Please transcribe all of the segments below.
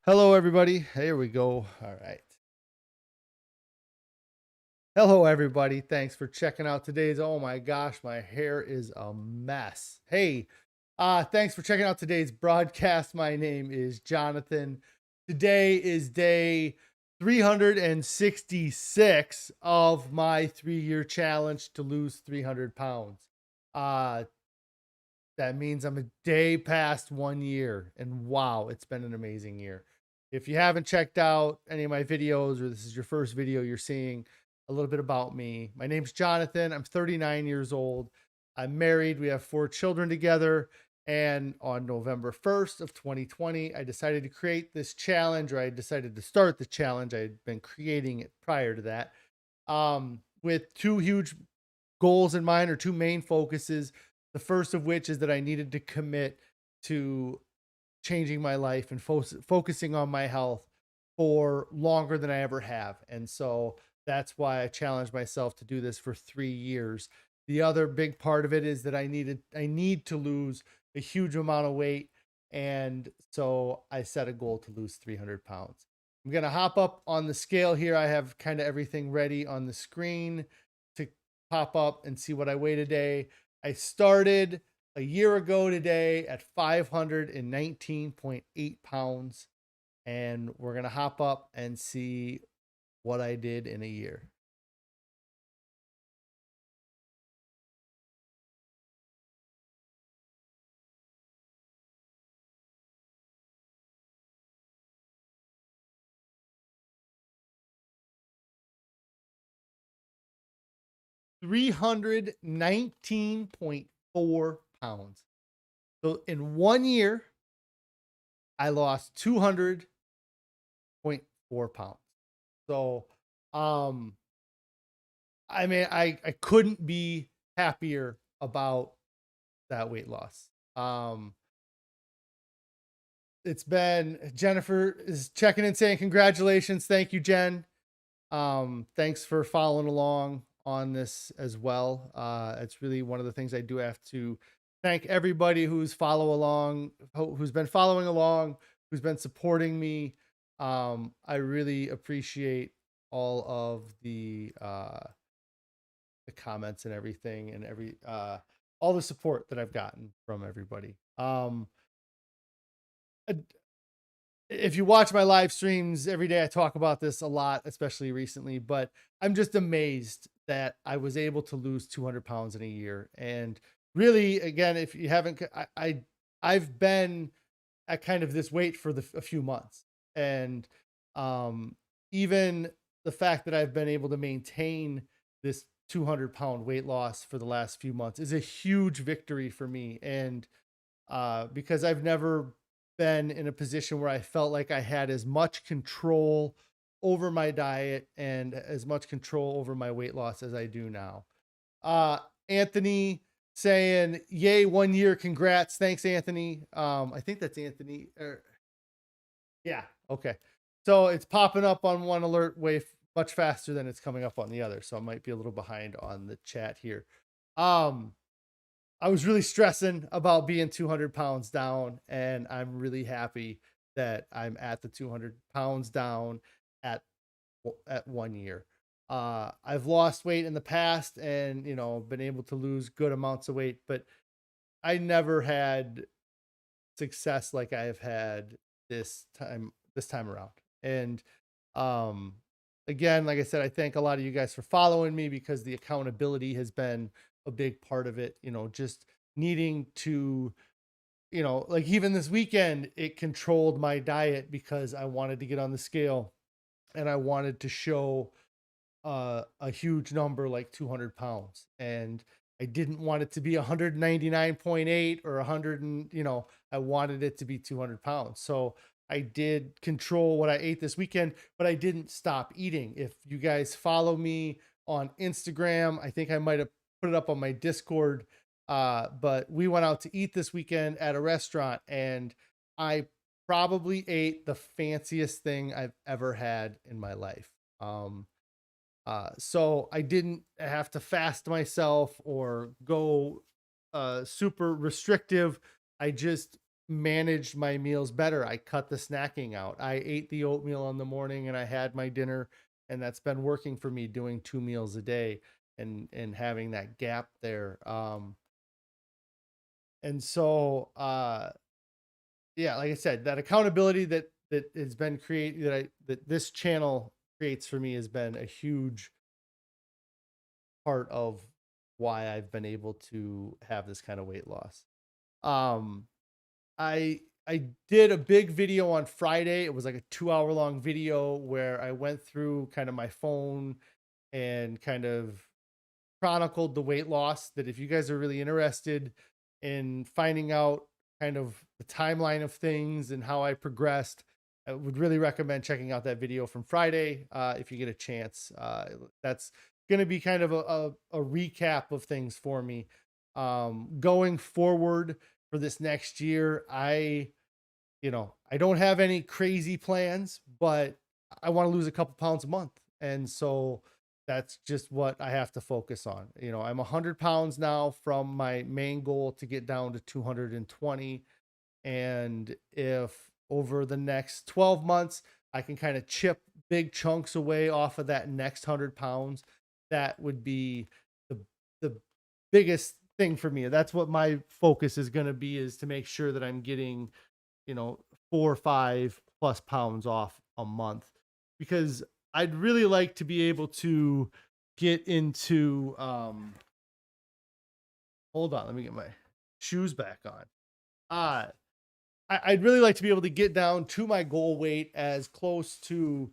Hello, everybody. Here we go. All right. Hello, everybody. Thanks for checking out today's. Oh my gosh, my hair is a mess. Hey, thanks for checking out today's broadcast. My name is Jonathan. Today is day 366 of my 3-year challenge to lose 300 pounds. Uh, that means I'm a day past 1 year, and wow, it's been an amazing year. If you haven't checked out any of my videos, or this is your first video you're seeing, a little bit about me. My name's Jonathan. I'm 39 years old. I'm married. We have 4 children together. And on November 1st of 2020, I decided to create this challenge, or I decided to start the challenge. I had been creating it prior to that, with two huge goals in mind, or two main focuses. The first of which is that I needed to commit to changing my life and focusing on my health for longer than I ever have. And so that's why I challenged myself to do this for 3 years. The other big part of it is that I need to lose a huge amount of weight. And so I set a goal to lose 300 pounds. I'm going to hop up on the scale here. I have kind of everything ready on the screen to pop up and see what I weigh today. I started a year ago today at 519.8 pounds, and we're going to hop up and see what I did in a year. 319.4 pounds. So in 1 year, I lost 200.4 pounds. So, um, I mean, I couldn't be happier about that weight loss. It's been Jennifer is checking in saying congratulations. Thank you, Jen. Thanks for following along on this as well. It's really one of the things I do have to thank everybody who's who's been following along, who's been supporting me. I really appreciate all of the comments and everything, and all the support that I've gotten from everybody. Uh, if you watch my live streams every day, I talk about this a lot, especially recently, but I'm just amazed that I was able to lose 200 pounds in a year. And really, again, if you haven't, I've been at kind of this weight for a few months. And um, even the fact that I've been able to maintain this 200-pound weight loss for the last few months is a huge victory for me. And because I've never been in a position where I felt like I had as much control over my diet and as much control over my weight loss as I do now. Uh, Anthony saying, "Yay, 1 year! Congrats!" Thanks, Anthony. I think that's Anthony. Yeah, okay. So it's popping up on one alert much faster than it's coming up on the other. So I might be a little behind on the chat here. Um, I was really stressing about being 200 pounds down, and I'm really happy that I'm at the 200 pounds down at 1 year. I've lost weight in the past, and been able to lose good amounts of weight, but I never had success like I have had this time around. And um, again, like I said, I thank a lot of you guys for following me, because the accountability has been a big part of it. Just needing to, like even this weekend, it controlled my diet because I wanted to get on the scale and I wanted to show a huge number like 200 pounds. And I didn't want it to be 199.8 or 100, and I wanted it to be 200 pounds. So I did control what I ate this weekend, but I didn't stop eating. If you guys follow me on Instagram, I think I might have put it up on my Discord. But we went out to eat this weekend at a restaurant, and I probably ate the fanciest thing I've ever had in my life. So I didn't have to fast myself or go super restrictive. I just managed my meals better. I cut the snacking out. I ate the oatmeal in the morning and I had my dinner, and that's been working for me, doing 2 meals a day and having that gap there. And so yeah, like I said, that accountability that has been created, that this channel creates for me, has been a huge part of why I've been able to have this kind of weight loss. Um, I did a big video on Friday. It was like a 2 hour long video where I went through kind of my phone and kind of chronicled the weight loss. That if you guys are really interested in finding out kind of the timeline of things and how I progressed, I would really recommend checking out that video from Friday if you get a chance. That's going to be kind of a recap of things for me. Going forward for this next year, I don't have any crazy plans, but I want to lose a couple pounds a month. And so that's just what I have to focus on. I'm 100 pounds now from my main goal to get down to 220. And if over the next 12 months, I can kind of chip big chunks away off of that next 100 pounds, that would be the, the biggest thing for me. That's what my focus is going to be, is to make sure that I'm getting 4 or 5 plus pounds off a month, because I'd really like to be able to get into hold on, let me get my shoes back on. I'd really like to be able to get down to my goal weight as close to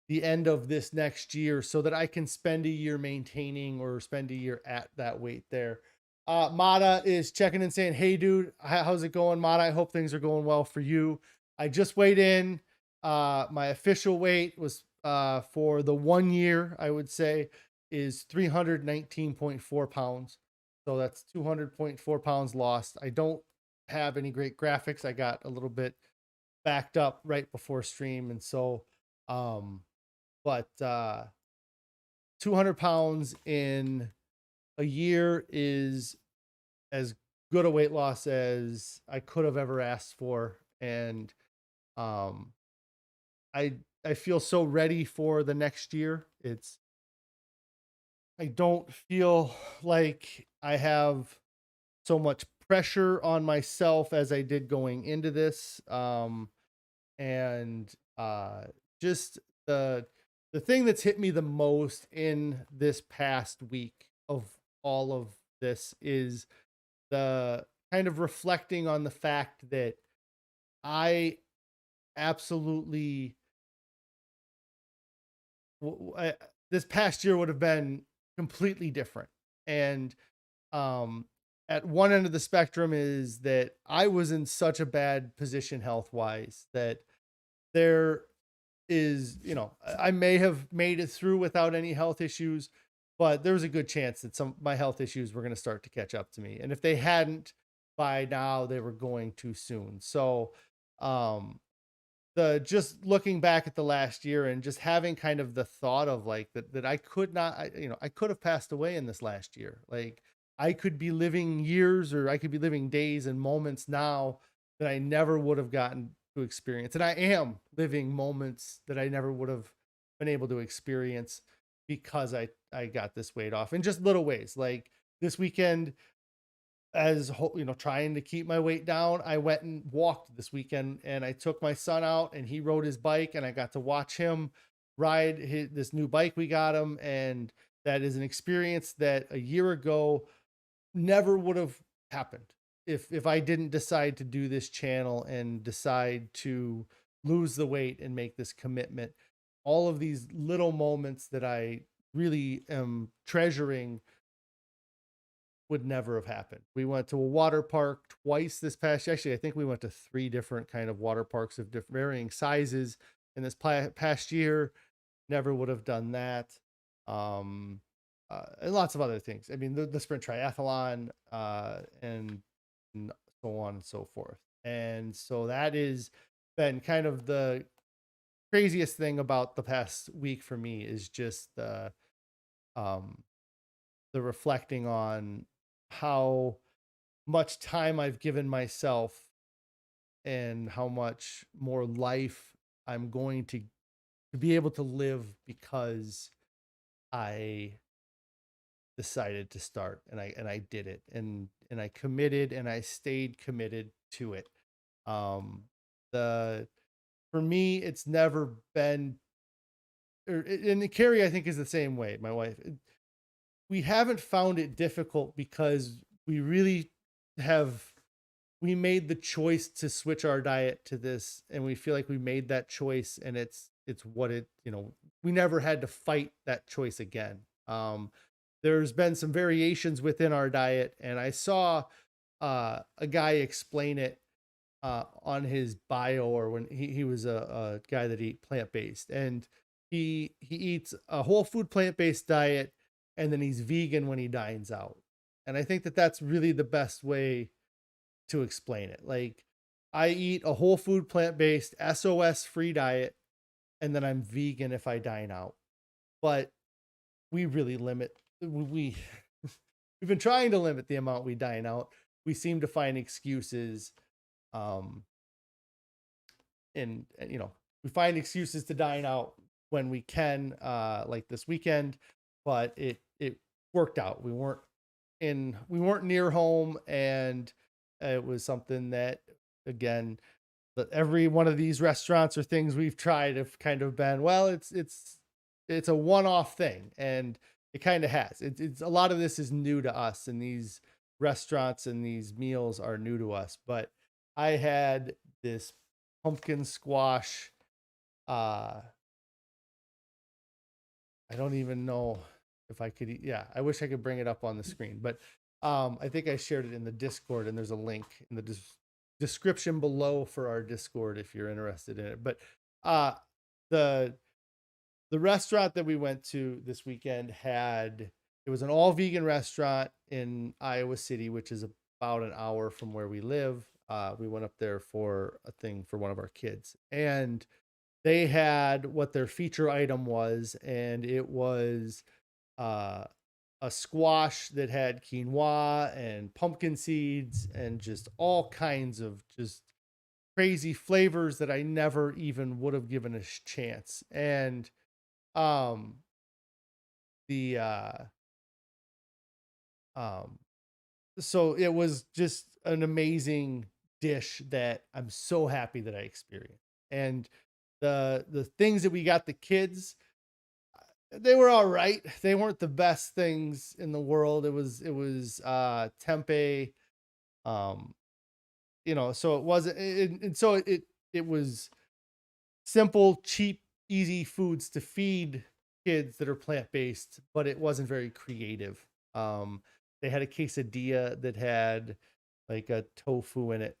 the end of this next year, so that I can spend a year maintaining or spend a year at that weight there. Mata is checking and saying, "Hey, dude, how's it going, Mata? I hope things are going well for you." I just weighed in. My official weight was for the 1 year, I would say, is 319.4 pounds. So that's 200.4 pounds lost. I don't have any great graphics. I got a little bit backed up right before stream. And so, um, but 200 pounds in a year is as good a weight loss as I could have ever asked for. And um, I I feel so ready for the next year. I don't feel like I have so much pressure on myself as I did going into this. And just the thing that's hit me the most in this past week of all of this is the kind of reflecting on the fact that I absolutely this past year would have been completely different. And um at one end of the spectrum is that I was in such a bad position health wise that there is, I may have made it through without any health issues, but there was a good chance that some my health issues were going to start to catch up to me. And if they hadn't by now, they were going too soon. So, um, the just looking back at the last year and just having kind of the thought of like that I could not, I could have passed away in this last year. Like I could be living years, or I could be living days and moments now that I never would have gotten to experience. And I am living moments that I never would have been able to experience because I got this weight off in just little ways. Like this weekend, as trying to keep my weight down, I went and walked this weekend, and I took my son out and he rode his bike, and I got to watch him ride this new bike we got him. And that is an experience that a year ago never would have happened if I didn't decide to do this channel and decide to lose the weight and make this commitment. All of these little moments that I really am treasuring would never have happened. We went to a water park twice this past year. Actually, I think we went to 3 different kind of water parks of varying sizes in this past year. Never would have done that. Um, and lots of other things. I mean, the sprint triathlon, and so on and so forth. And so that is been kind of the craziest thing about the past week for me, is just um, the reflecting on how much time I've given myself and how much more life I'm going to be able to live because I decided to start, and I did it, and I committed, and I stayed committed to it. Um the For me, it's never been, and Carrie I think is the same way, my wife. We haven't found it difficult because we really have we made the choice to switch our diet to this, and we feel like we made that choice, and it's what it, we never had to fight that choice again. There's been some variations within our diet, and I saw a guy explain it on his bio, or when he was a guy that eat plant-based, and he eats a whole food plant-based diet, and then he's vegan when he dines out. And I think that that's really the best way to explain it. Like, I eat a whole food plant-based SOS free diet, and then I'm vegan if I dine out. But we really limit we we've been trying to limit the amount we dine out. We seem to find excuses, um and we find excuses to dine out when we can, like this weekend. But it worked out. We weren't near home, and it was something that, again, that every one of these restaurants or things we've tried have kind of been, well, it's a one-off thing, and it kind of has. It's a lot of this is new to us, and these restaurants and these meals are new to us. But I had this pumpkin squash. Uh, I don't even know if I could. Yeah, I wish I could bring it up on the screen, but I think I shared it in the Discord, and there's a link in the description below for our Discord if you're interested in it. But uh, the the restaurant that we went to this weekend had it was an all vegan restaurant in Iowa City, which is about an hour from where we live. We went up there for a thing for one of our kids, and they had what their feature item was, and it was uh, a squash that had quinoa and pumpkin seeds and just all kinds of just crazy flavors that I never even would have given a chance. And um the um so it was just an amazing dish that I'm so happy that I experienced. And the things that we got the kids, they were all right. They weren't the best things in the world. It was tempeh, um so it wasn't and so it was simple, cheap, easy foods to feed kids that are plant-based, but it wasn't very creative. They had a quesadilla that had like a tofu in it,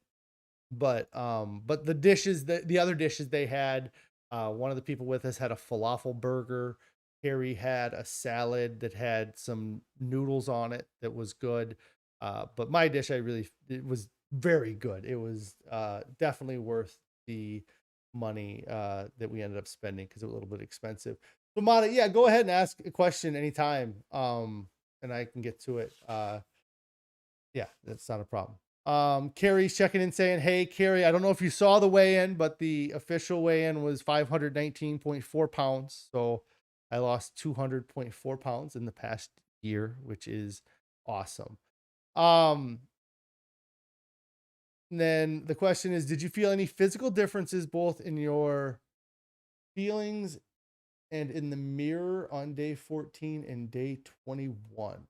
but the other dishes they had, one of the people with us had a falafel burger. Harry had a salad that had some noodles on it that was good. But my dish, it was very good. It was definitely worth the money that we ended up spending because it was a little bit expensive. So Mata, yeah, go ahead and ask a question anytime. And I can get to it. Yeah, that's not a problem. Carrie's checking in saying, "Hey, Carrie, I don't know if you saw the weigh-in, but the official weigh-in was 519.4 pounds. So I lost 200.4 pounds in the past year, which is awesome." Um, then the question is, did you feel any physical differences both in your feelings and in the mirror on day 14 and day 21?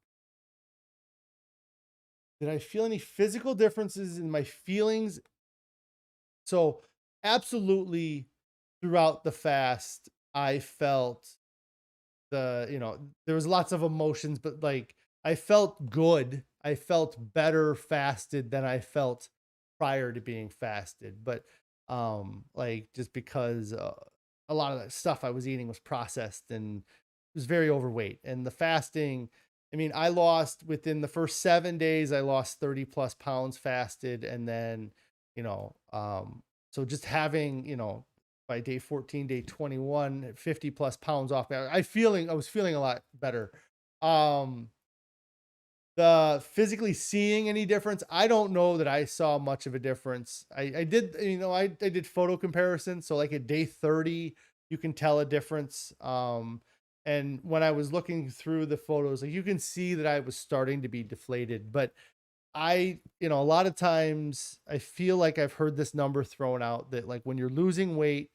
Did I feel any physical differences in my feelings? So, absolutely, throughout the fast, I felt there was lots of emotions, but like I felt good. I felt better fasted than I felt prior to being fasted. But like, just because a lot of the stuff I was eating was processed and was very overweight. And the fasting, I mean, I lost within the first 7 days, I lost 30 plus pounds fasted. And then, so just having, by day 14, day 21, 50 plus pounds off. I was feeling a lot better. Um, The physically seeing any difference, I don't know that I saw much of a difference. I did, I did photo comparison. So like at day 30, you can tell a difference. And when I was looking through the photos, like you can see that I was starting to be deflated. But a lot of times I feel like I've heard this number thrown out that like when you're losing weight,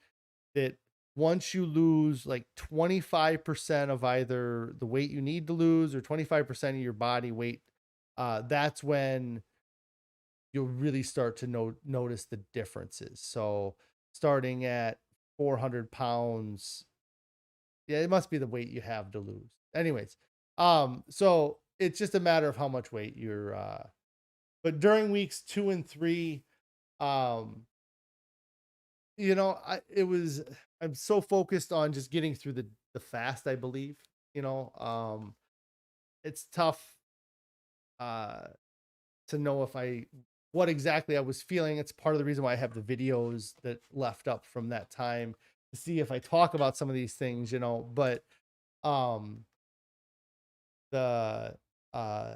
that once you lose like 25% of either the weight you need to lose or 25% of your body weight, that's when you'll really start to notice the differences. So starting at 400 pounds, yeah, it must be the weight you have to lose. Anyways, so it's just a matter of how much weight you're, but during weeks 2 and 3, um, it was, I'm so focused on just getting through the fast, I believe, it's tough uh to know if I what exactly I was feeling. It's part of the reason why I have the videos that left up from that time to see if I talk about some of these things, but um the uh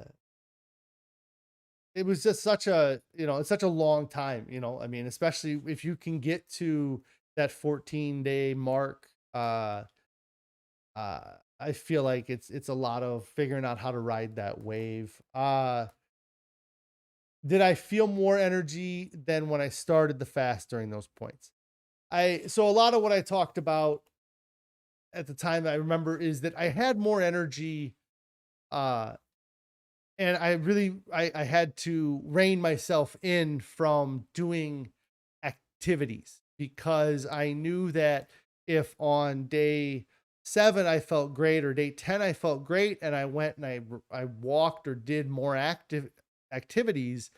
it was just such a, it's such a long time, I mean, especially if you can get to that 14-day mark. I feel like it's a lot of figuring out how to ride that wave. Did I feel more energy than when I started the fast during those points? So a lot of what I talked about at the time I remember is that I had more energy, uh and I had to rein myself in from doing activities because I knew that if on day 7 I felt great or day 10 I felt great and I went and I walked or did more active activities,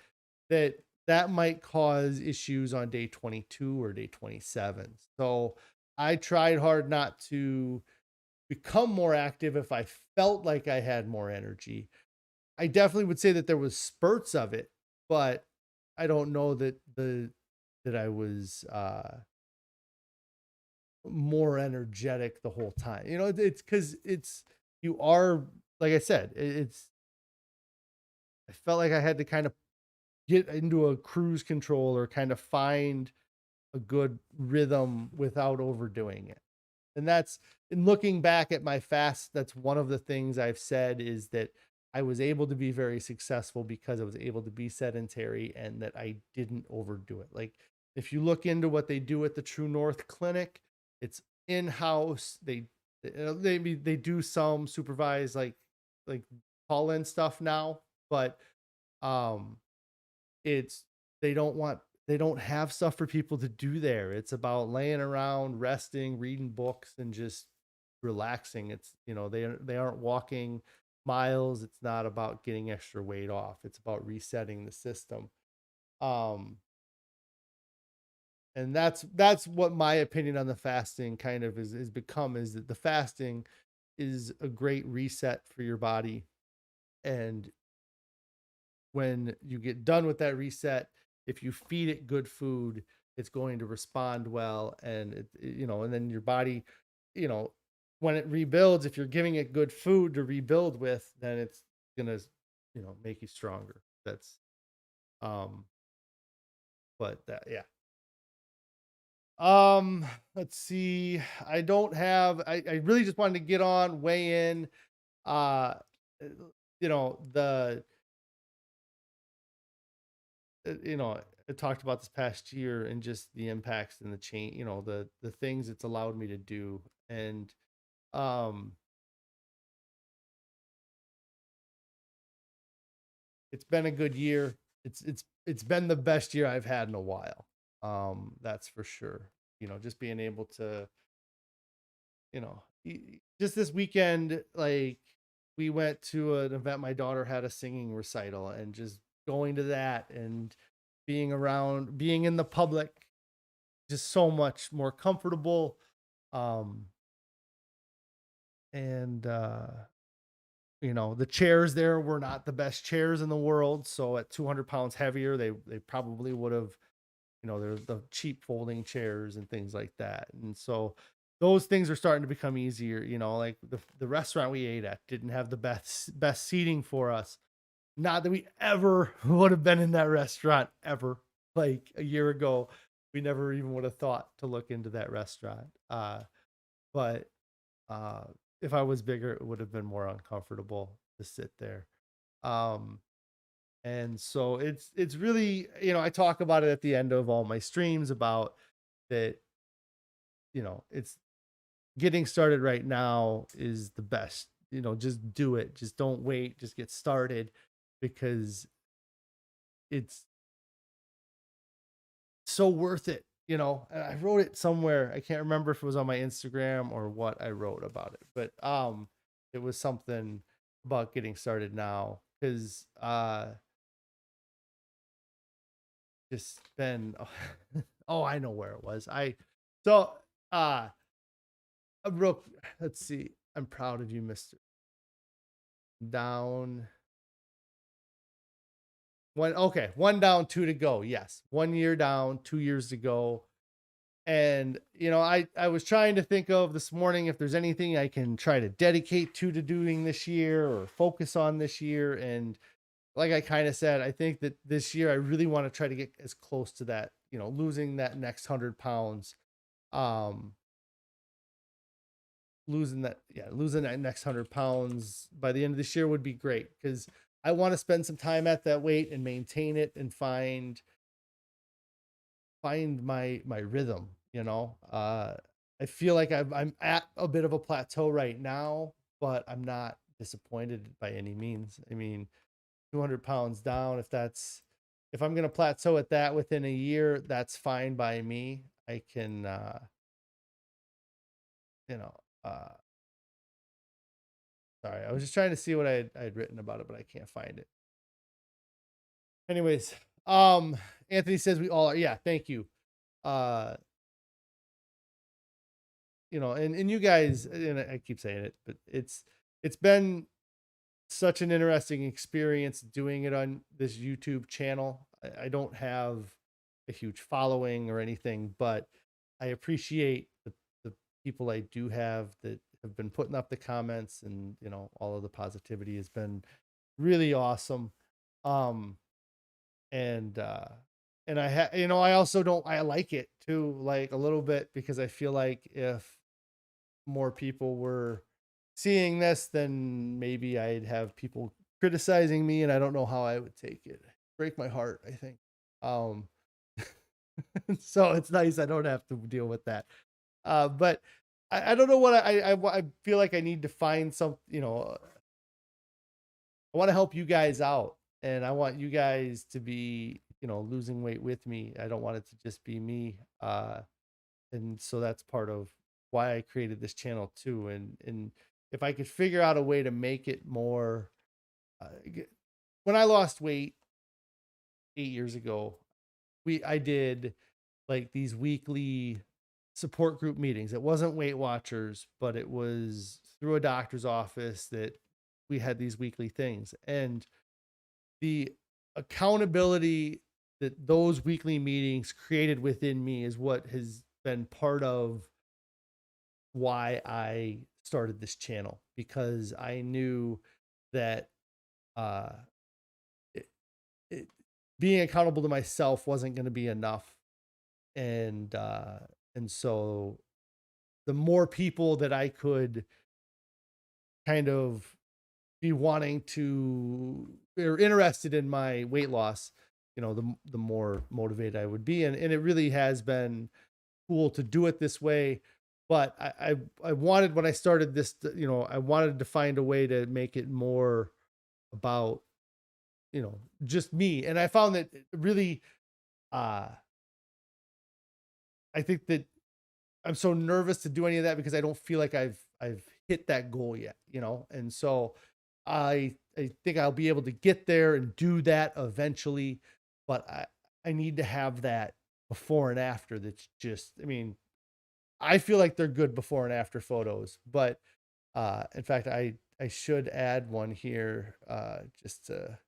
that might cause issues on day 22 or day 27. So I tried hard not to become more active if I felt like I had more energy. I definitely would say that there was spurts of it, but I don't know that I was more energetic the whole time. It's because you are, like I said, I felt like I had to kind of get into a cruise control or kind of find a good rhythm without overdoing it. And that's, in looking back at my fast, that's one of the things I've said is that I was able to be very successful because I was able to be sedentary and that I didn't overdo it. Like if you look into what they do at the True North Clinic, it's in-house. They do some supervised like call in stuff now, but um it's they don't want they don't have stuff for people to do there. It's about laying around, resting, reading books, and just relaxing. It's, they aren't walking miles. It's not about getting extra weight off. It's about resetting the system. Um, and that's what my opinion on the fasting kind of is become, is that the fasting is a great reset for your body. And when you get done with that reset, if you feed it good food, it's going to respond well. And and then your body, you know, when it rebuilds, if you're giving it good food to rebuild with, then it's gonna, make you stronger. That's um, but that, yeah. Um, let's see. I don't have. I really just wanted to get on, weigh in. Uh, the I talked about this past year and just the impacts and the change, the things it's allowed me to do. And um it's been a good year. It's been the best year I've had in a while. That's for sure. Just being able to, just this weekend, like we went to an event, my daughter had a singing recital, and just going to that and being in the public, just so much more comfortable. Um, and the chairs there were not the best chairs in the world. So at 200 pounds heavier, they probably would have, they're the cheap folding chairs and things like that. And so those things are starting to become easier. Like the restaurant we ate at didn't have the best seating for us. Not that we ever would have been in that restaurant ever. Like a year ago, we never even would have thought to look into that restaurant. But uh, if I was bigger, it would have been more uncomfortable to sit there. Um, and so it's really, I talk about it at the end of all my streams about that, it's getting started right now is the best. Just do it. Just don't wait. Just get started because it's so worth it. And I wrote it somewhere. I can't remember if it was on my Instagram or what I wrote about it, but it was something about getting started now because just been oh, I know where it was. So uh real let's see. I'm proud of you, Mr. Down. One down, two to go. Yes. 1 year down, 2 years to go. And I was trying to think of this morning if there's anything I can try to dedicate to doing this year or focus on this year. And like I kind of said, I think that this year I really want to try to get as close to that, losing that next 100 pounds. Um, losing that next 100 pounds by the end of this year would be great because I want to spend some time at that weight and maintain it and find my rhythm. I feel like I'm at a bit of a plateau right now, but I'm not disappointed by any means. I mean, 200 pounds down, if I'm going to plateau at that within a year, that's fine by me. I can you know uh sorry, I was just trying to see what I'd written about it, but I can't find it. Anyways, Anthony says we all are. Yeah, thank you. uh and you guys, and I keep saying it, but it's been such an interesting experience doing it on this YouTube channel. I don't have a huge following or anything, but I appreciate the people I do have that have been putting up the comments, and all of the positivity has been really awesome. Um and I also don't I like it too, like a little bit, because I feel like if more people were seeing this, then maybe I'd have people criticizing me, and I don't know how I would take it. Break my heart, I think. Um, so it's nice I don't have to deal with that. But I don't know what I feel like I need to find some. I want to help you guys out, and I want you guys to be losing weight with me. I don't want it to just be me. And so that's part of why I created this channel too. And if I could figure out a way to make it more, when I lost weight 8 years ago, I did like these weekly support group meetings. It wasn't Weight Watchers, but it was through a doctor's office that we had these weekly things. And the accountability that those weekly meetings created within me is what has been part of why I started this channel, because I knew that uh, it, it, being accountable to myself wasn't going to be enough, and so the more people that I could kind of be wanting to or interested in my weight loss, the more motivated I would be, and it really has been cool to do it this way. But I wanted, when I started this, I wanted to find a way to make it more about, just me. And I found that really, uh, I think that I'm so nervous to do any of that because I don't feel like I've hit that goal yet, and so I think I'll be able to get there and do that eventually, but I need to have that before and after. That's just, I mean, I feel like they're good before and after photos, but in fact, I should add one here just to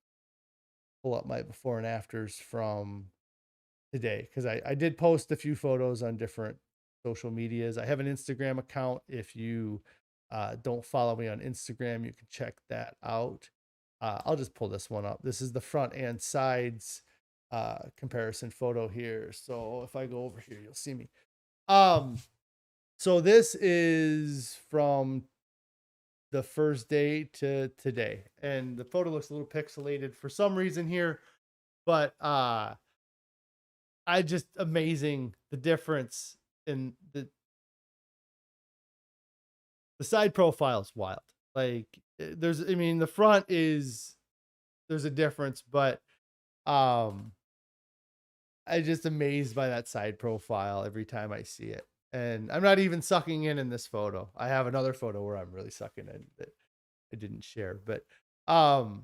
pull up my before and afters from today, because I did post a few photos on different social medias. I have an Instagram account. If you don't follow me on Instagram, you can check that out. I'll just pull this one up. This is the front and sides comparison photo here. So if I go over here, you'll see me. So this is from the first day to today, and the photo looks a little pixelated for some reason here, but I just amazing the difference in the side profile is wild. Like there's, I mean, the front is, there's a difference, but um I just amazed by that side profile every time I see it. And I'm not even sucking in this photo. I have another photo where I'm really sucking in that I didn't share, but um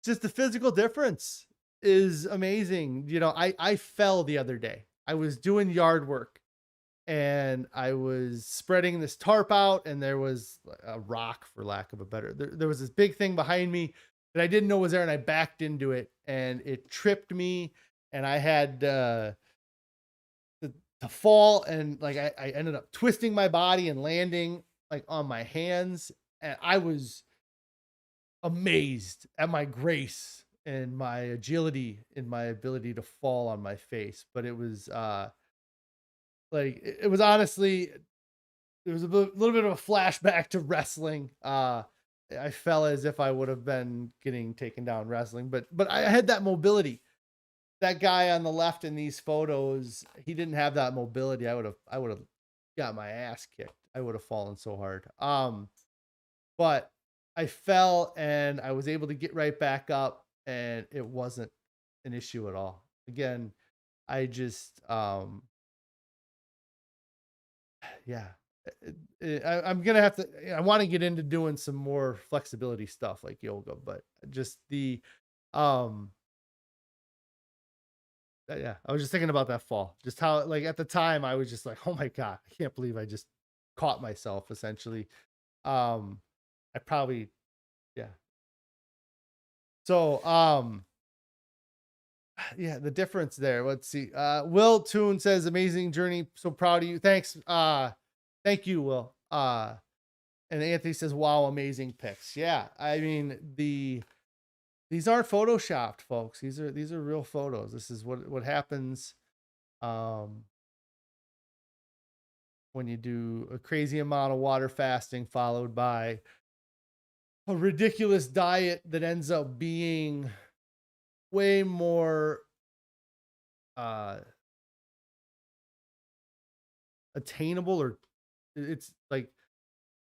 just the physical difference is amazing. You know, I fell the other day. I was doing yard work and I was spreading this tarp out, and there was a rock, for lack of a better, there was this big thing behind me that I didn't know was there, and I backed into it and it tripped me, and I had to fall, and like I ended up twisting my body and landing like on my hands, and I was amazed at my grace and my agility and my ability to fall on my face. But it was like it was honestly, there was a little bit of a flashback to wrestling. I fell as if I would have been getting taken down wrestling, but I had that mobility. That guy on the left in these photos, he didn't have that mobility. I would have got my ass kicked. I would have fallen so hard. But I fell and I was able to get right back up, and it wasn't an issue at all. Again, I just yeah. I'm gonna have to. I want to get into doing some more flexibility stuff like yoga, but just the um yeah, I was just thinking about that fall. Just how, like, at the time I was just like, "Oh my god, I can't believe I just caught myself," essentially. Um I probably, yeah. So, yeah, the difference there. Let's see. Will Toon says, "Amazing journey. So proud of you." Thanks. Thank you, Will. And Anthony says, "Wow, amazing pics." Yeah, I mean, these aren't photoshopped, folks. These are real photos. This is what happens um when you do a crazy amount of water fasting followed by a ridiculous diet that ends up being way more uh attainable, or it's like,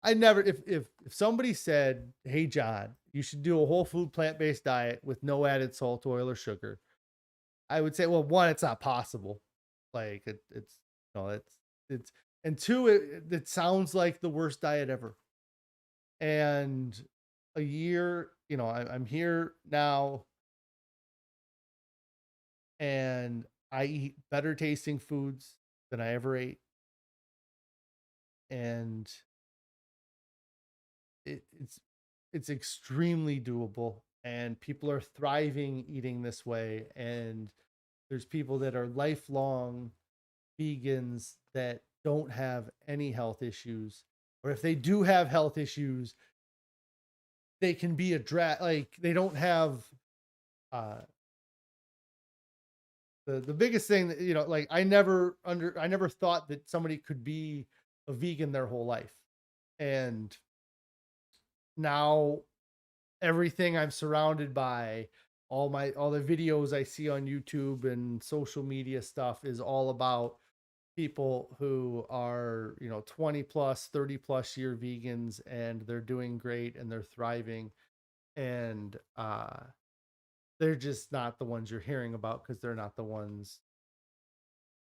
I never, if somebody said, "Hey John, you should do a whole food plant-based diet with no added salt, oil, or sugar," I would say, well, one, it's not possible. Like it's no, it's and two, it sounds like the worst diet ever. And a year, you know, I'm here now, and I eat better tasting foods than I ever ate, and it's extremely doable, and people are thriving eating this way, and there's people that are lifelong vegans that don't have any health issues, or if they do have health issues, they can be addressed. Like they don't have uh the biggest thing that, you know, like I never thought that somebody could be a vegan their whole life, and now everything I'm surrounded by, all the videos I see on YouTube and social media stuff is all about people who are, you know, 20 plus, 30 plus year vegans, and they're doing great and they're thriving, and they're just not the ones you're hearing about because they're not the ones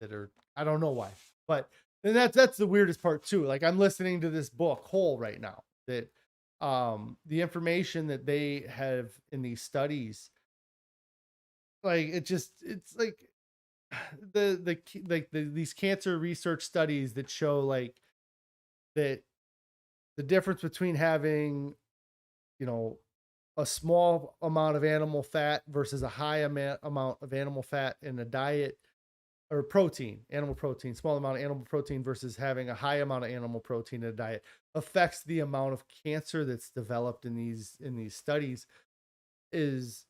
that are, I don't know why. But and that's the weirdest part too. Like I'm listening to this book whole right now, that the information that they have in these studies, like it's like these cancer research studies that show like that the difference between having, you know, a small amount of animal fat versus a high amount of animal fat in a diet, or protein, animal protein, small amount of animal protein versus having a high amount of animal protein in a diet affects the amount of cancer that's developed in these studies. Is,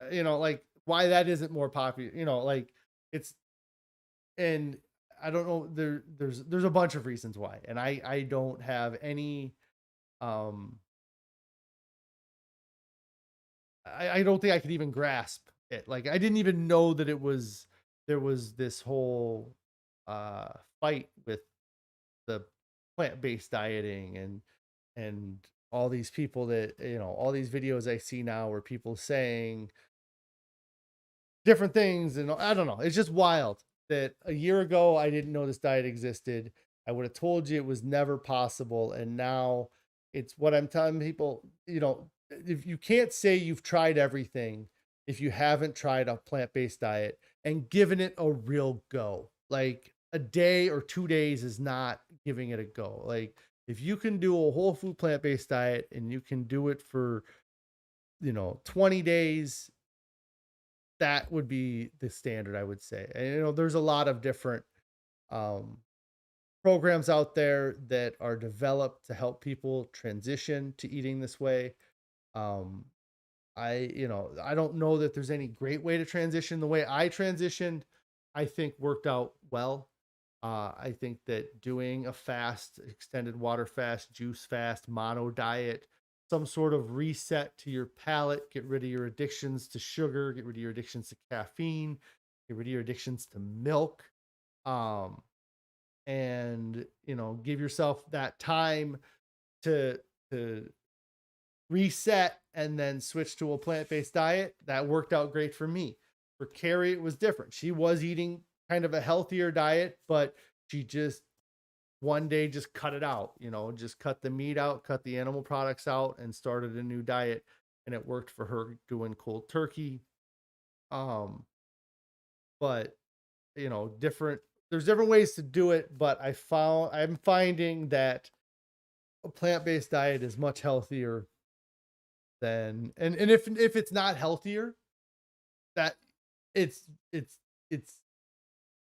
like, why that isn't more popular, like, it's, and I don't know, there's a bunch of reasons why, and I don't have any, um I don't think I could even grasp it. Like, I didn't even know that there was this whole uh fight with the plant-based dieting, and all these people that, all these videos I see now where people saying different things, and I don't know. It's just wild that a year ago I didn't know this diet existed. I would have told you it was never possible, and now it's what I'm telling people. If you can't say you've tried everything if you haven't tried a plant-based diet and given it a real go. Like, a day or 2 days is not giving it a go. Like, if you can do a whole food plant-based diet and you can do it for 20 days, that would be the standard, I would say. And there's a lot of different um, programs out there that are developed to help people transition to eating this way. Um, I don't know that there's any great way to transition. The way I transitioned, I think worked out well. I think that doing a fast, extended water fast, juice fast, mono diet, some sort of reset to your palate, get rid of your addictions to sugar, get rid of your addictions to caffeine, get rid of your addictions to milk, um, and give yourself that time to to reset and then switch to a plant-based diet. That worked out great for me. For Carrie, it was different. She was eating kind of a healthier diet, but she just one day just cut it out, just cut the meat out, cut the animal products out, and started a new diet. And it worked for her doing cold turkey. Um, but different there's different ways to do it, but I'm finding that a plant-based diet is much healthier than, and if it's not healthier, that it's it's it's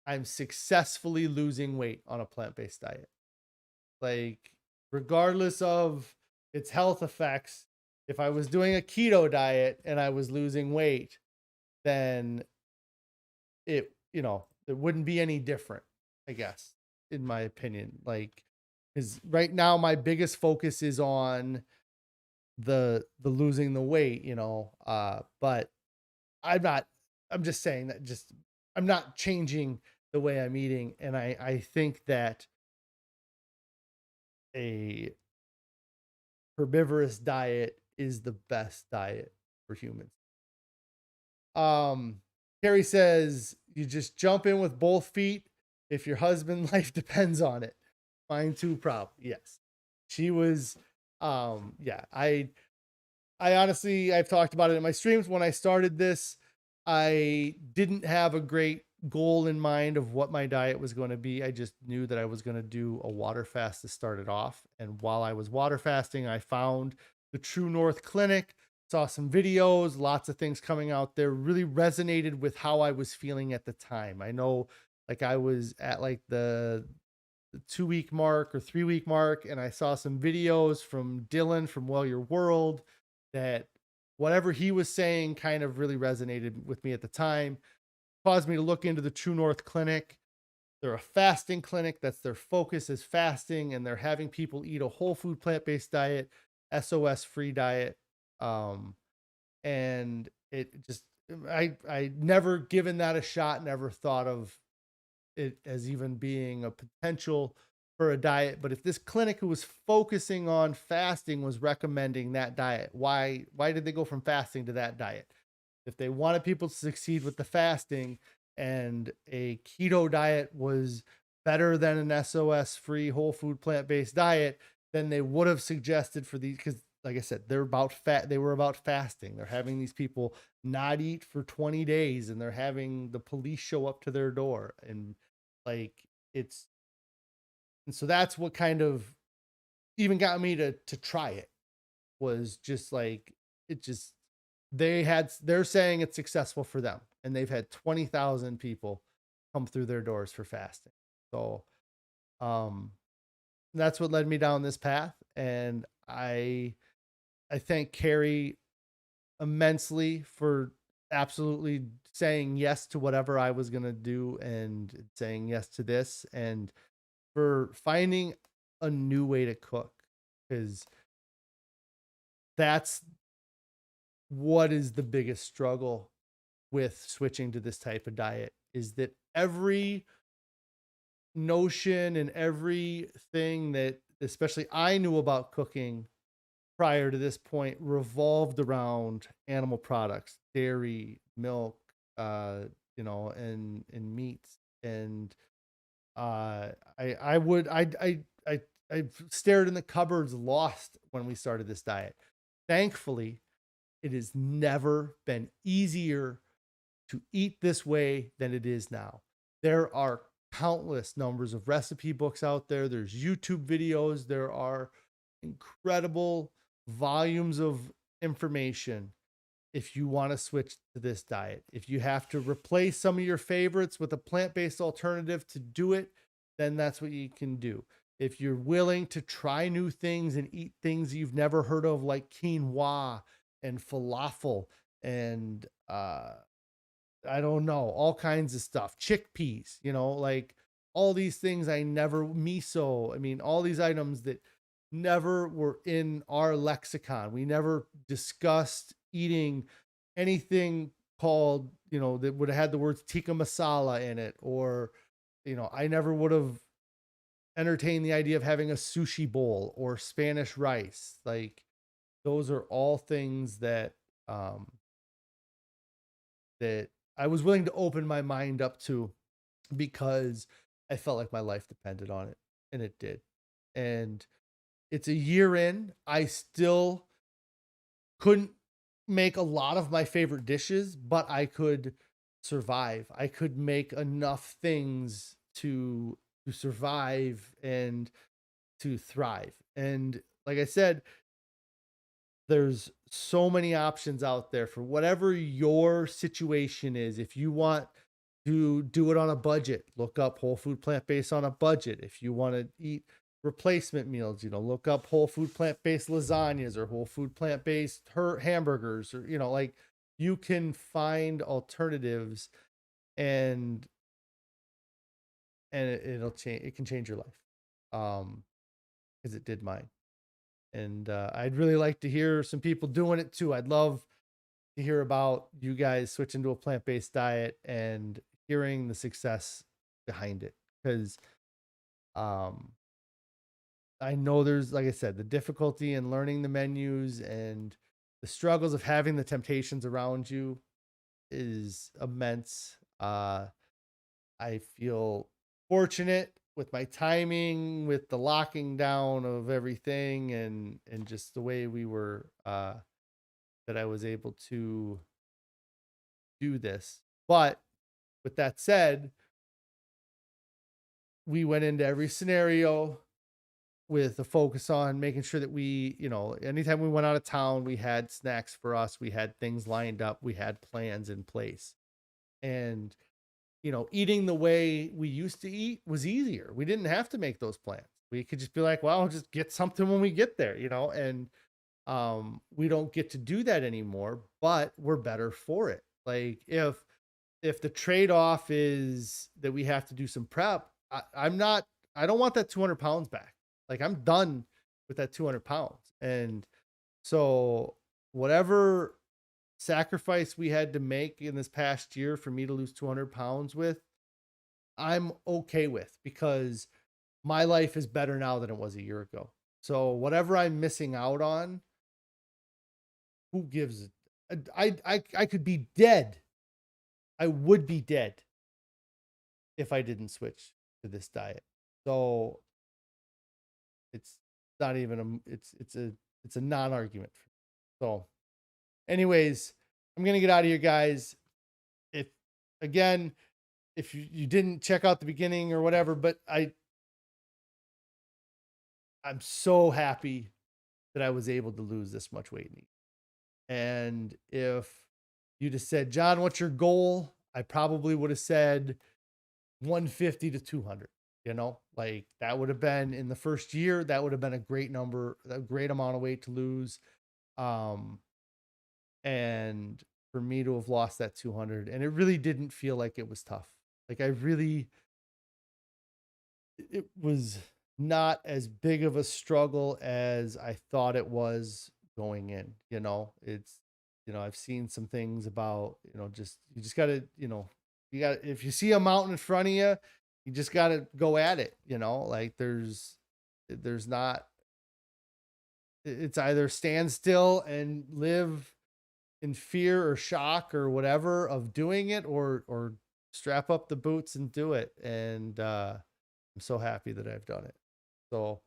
I'm successfully losing weight on a plant-based diet. Like, regardless of its health effects, if I was doing a keto diet and I was losing weight, then it wouldn't be any different, I guess, in my opinion. Like, because right now my biggest focus is on the losing the weight, but I'm not, I'm just saying that, just, I'm not changing the way I'm eating. And I think that a herbivorous diet is the best diet for humans. Carrie says you just jump in with both feet if your husband life depends on it. Mine too, prob. Yes. She was, yeah, I honestly, I've talked about it in my streams. When I started this, I didn't have a great goal in mind of what my diet was going to be. I just knew that I was going to do a water fast to start it off. And while I was water fasting, I found the True North Clinic, saw some videos, lots of things coming out there, really resonated with how I was feeling at the time. I know, like, I was at like the 2 week mark or 3 week mark, and I saw some videos from Dylan from Well Your World that whatever he was saying kind of really resonated with me at the time, caused me to look into the True North Clinic. They're a fasting clinic. That's their focus, is fasting, and they're having people eat a whole food plant-based diet, SOS free diet. Um, and it just, I never given that a shot, never thought of it as even being a potential for a diet. But if this clinic who was focusing on fasting was recommending that diet, why did they go from fasting to that diet? If they wanted people to succeed with the fasting, and a keto diet was better than an SOS free whole food plant-based diet, then they would have suggested for these, because like I said, they were about fasting. They're having these people not eat for 20 days, and they're having the police show up to their door, and like, it's, and so that's what kind of even got me to try it, was just like, it just, they're saying it's successful for them, and they've had 20,000 people come through their doors for fasting. So, um, that's what led me down this path. And I thank Carrie immensely for absolutely saying yes to whatever I was going to do and saying yes to this, and for finding a new way to cook, because that's what is the biggest struggle with switching to this type of diet, is that every notion and everything that especially I knew about cooking prior to this point revolved around animal products, dairy, milk, uh, and meats. And I would I stared in the cupboards lost when we started this diet. Thankfully, it has never been easier to eat this way than it is now. There are countless numbers of recipe books out there. There's YouTube videos. There are incredible volumes of information if you want to switch to this diet. If you have to replace some of your favorites with a plant-based alternative to do it, then that's what you can do. If you're willing to try new things and eat things you've never heard of, like quinoa and falafel and I don't know, all kinds of stuff, chickpeas, like all these things I never, miso, I mean, all these items that never were in our lexicon. We never discussed eating anything called, that would have had the words tikka masala in it, or, I never would have entertained the idea of having a sushi bowl or Spanish rice. Like, those are all things um, that I was willing to open my mind up to because I felt like my life depended on it, and it did. And it's a year in. I still couldn't make a lot of my favorite dishes, but I could survive. I could make enough things to survive and to thrive. And like I said, there's so many options out there for whatever your situation is. If you want to do it on a budget, look up whole food plant based on a budget. If you want to eat replacement meals, look up whole food plant based lasagnas or whole food plant based hamburgers, or like, you can find alternatives, and it'll change. It can change your life, because it did mine. And I'd really like to hear some people doing it too. I'd love to hear about you guys switching to a plant-based diet and hearing the success behind it, because um I know there's, like I said, the difficulty in learning the menus and the struggles of having the temptations around you is immense. I feel fortunate with my timing, with the locking down of everything, and just the way we were that I was able to do this. But with that said, we went into every scenario with a focus on making sure that we, anytime we went out of town, we had snacks for us, we had things lined up, we had plans in place. And, eating the way we used to eat was easier. We didn't have to make those plans. We could just be like, well, I'll just get something when we get there, and we don't get to do that anymore, but we're better for it. Like, if the trade-off is that we have to do some prep, I don't want that 200 pounds back. Like, I'm done with that 200 pounds. And so whatever sacrifice we had to make in this past year for me to lose 200 pounds with, I'm okay with, because my life is better now than it was a year ago. So whatever I'm missing out on, who gives it? I could be dead. I would be dead if I didn't switch to this diet. So it's not even it's a non-argument. So anyways, I'm gonna get out of here, guys. If again, if you didn't check out the beginning or whatever, but I'm so happy that I was able to lose this much weight. And if you just said, John, what's your goal? I probably would have said 150 to 200. You know, like that would have been in the first year, that would have been a great number, a great amount of weight to lose. Um, and for me to have lost that 200, and it really didn't feel like it was tough. Like I really, it was not as big of a struggle as I thought it was going in. You know, it's, you know, I've seen some things about, you know, just, you just got to, you know, you got, if you see a mountain in front of you, you just got to go at it, you know, like there's not, it's either stand still and live in fear or shock or whatever of doing it, or strap up the boots and do it. And I'm so happy that I've done it. So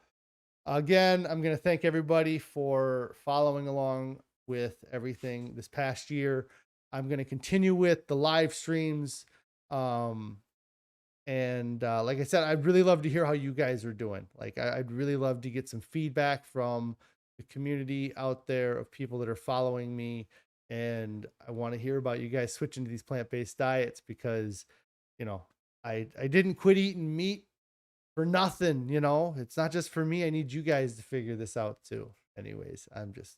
again, I'm going to thank everybody for following along with everything this past year. I'm going to continue with the live streams. And like I said, I'd really love to hear how you guys are doing. Like I'd really love to get some feedback from the community out there of people that are following me. And I want to hear about you guys switching to these plant-based diets, because, you know, I didn't quit eating meat for nothing. You know, it's not just for me. I need you guys to figure this out too. Anyways, I'm just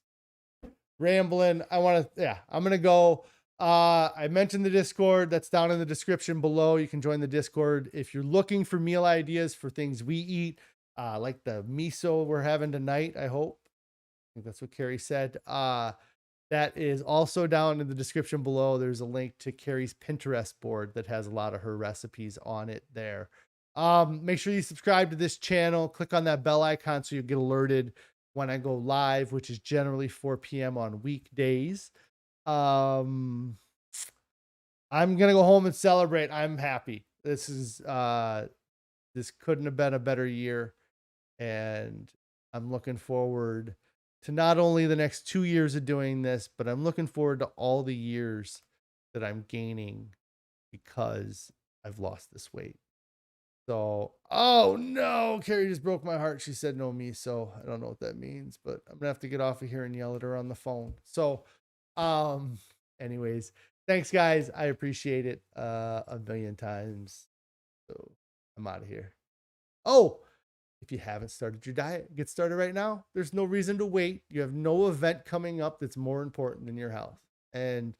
rambling. I want to, yeah, I'm going to go. I mentioned the Discord that's down in the description below. You can join the Discord if you're looking for meal ideas for things we eat, like the miso we're having tonight. I hope. I think that's what Carrie said. That is also down in the description below. There's a link to Carrie's Pinterest board that has a lot of her recipes on it there. Make sure you subscribe to this channel. Click on that bell icon so you'll get alerted when I go live, which is generally 4 p.m. on weekdays. I'm gonna go home and celebrate. I'm happy. This couldn't have been a better year, and I'm looking forward to not only the next 2 years of doing this, but I'm looking forward to all the years that I'm gaining because I've lost this weight. So, oh no, Carrie just broke my heart. She said no miso. I don't know what that means, but I'm gonna have to get off of here and yell at her on the phone. So, um, anyways, thanks guys. I appreciate it a million times. So I'm out of here. Oh, if you haven't started your diet, get started right now. There's no reason to wait. You have no event coming up that's more important than your health. And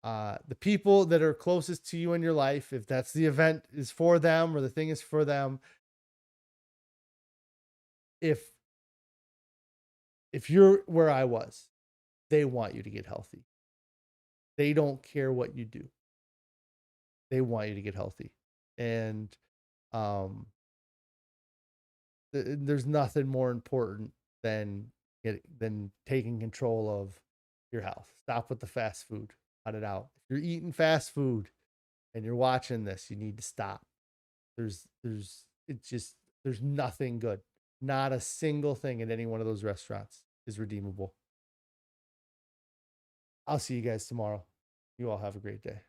the people that are closest to you in your life, if that's the event is for them or the thing is for them, if you're where I was, they want you to get healthy. They don't care what you do. They want you to get healthy. And um there's nothing more important than taking control of your health. Stop with the fast food. Cut it out. If you're eating fast food and you're watching this, you need to stop. It's just, there's nothing good. Not a single thing in any one of those restaurants is redeemable. I'll see you guys tomorrow. You all have a great day.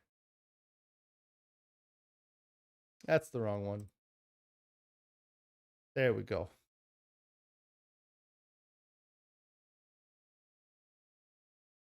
That's the wrong one. There we go.